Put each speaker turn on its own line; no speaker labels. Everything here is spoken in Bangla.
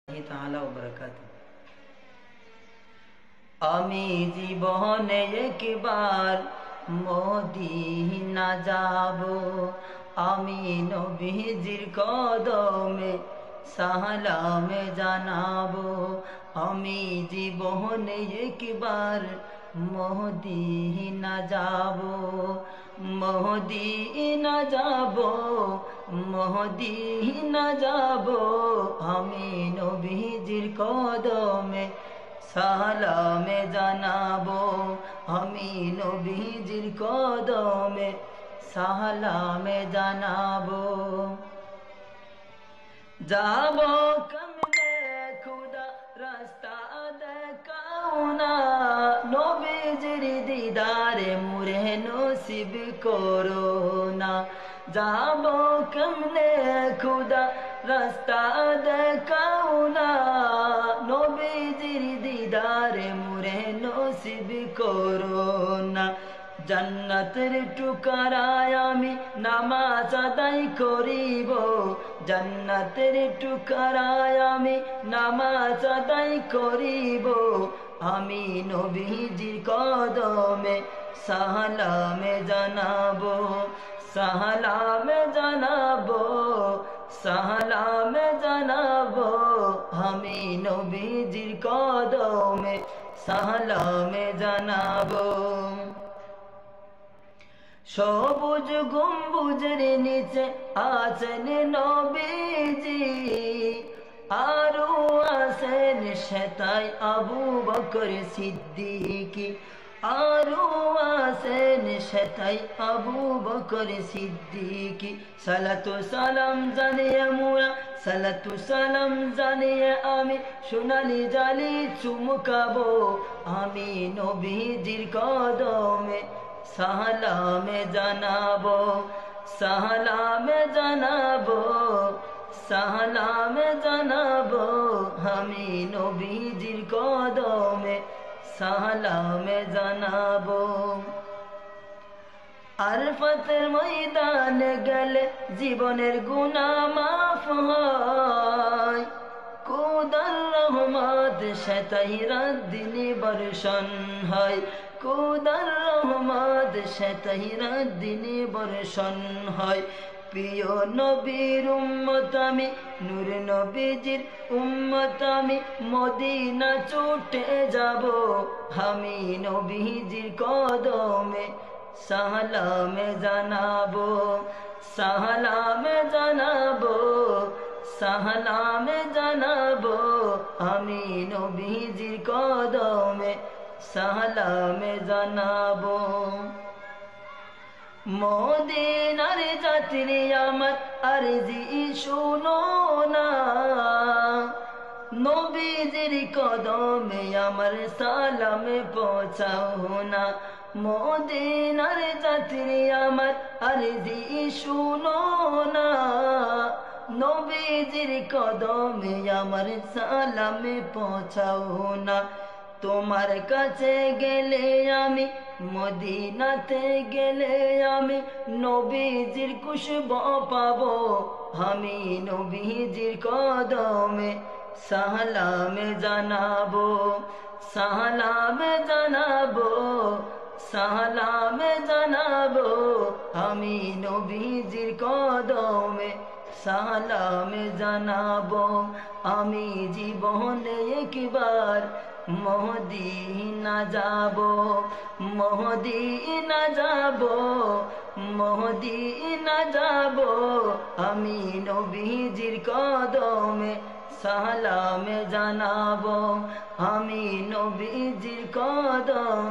ताआला व बरकातुहू। आमी जीवने एकबार मदीना जाबो, आमी नबीजिर कदमे सालाम जानाबो। आमी जीवने एकबार मदीना जाबो, मदीना जाबो, मदीना जाबो। आमी नबीजिर कदमे सालाम जानाबो, आमी नबीजिर कदमे सालाम जानाबो। जाबो कमने खुदा रास्ता देखाओ ना, नबीजिर दीदारे मुरे नसीब करो ना। जाबो कमने खुदा रास्ता देखाओ ना, नबीजिर दीदारे मुरे नसीब करो ना। जन्नतेर टुकराय आमी नामाज आदाय करिब, जन्नतेर टुकराय आमी नामाज आदाय करिब। आमी नबीजिर कदमे सालाम जानाबो, सालाम जानाबो, सालाम जानाबो। आमी नबीजिर कदमे सालाम जानाबो। सबुज गम्बुजेर नीचे आছেন नबीजी, आरो आছেন সেতায় আবু বকর সিদ্দিকী, आरो आছেন সেতায় আবু বকর সিদ্দিকী। সালাতু সালাম জানিয়ে মোরা, সালাতু সালাম জানিয়ে আমি সোনালি জালি চুমকাবো। আমি নবীজির কদমে সালাম জানাবো, সালাম জানাবো, সালাম জানাবো। আমি নবীজির কদমে সালাম জানাবো। আরফাতের ময়দানে গেলে জীবনের গুনাহ মাফ হয়, খোদার রহমত সেতাই রাত দিনে বর্ষণ হয়, খোদার রহমত সেতাই রাত দিনে বর্ষণ হয়। প্রিয় নবীর উম্মত আমি, নূর নবীজির উম্মত আমি, মদিনা ছুটে যাব। আমি নবীজির কদমে সালাম জানাবো, সালাম জানাবো, সালাম জানাবো। আমি নবীজির কদমে সালাম জানাবো। মদিনার যাত্রী আমার আরজি শোনো না, নবীজির কদমে আমার সালাম পৌঁছাও না। মদিনার যাত্রী আমার আরজি শোনো না, নবীজির কদমে আমার সালাম পৌঁছাও না। তোমার কাছে গেলে আমি, মদিনাতে গেলে আমি নবীজির খুশবু পাবো। আমি নবীজির কদমে সালাম জানাবো, সালাম জানাবো, সালাম জানাবো। আমি নবীজির কদমে সালাম জানাবো। আমি জীবনে একবার মদিনা যাবো, মদিনা যাবো, মদিনা যাবো। আমি নবীজির কদমে সালাম জানাবো, আমি নবীজির কদমে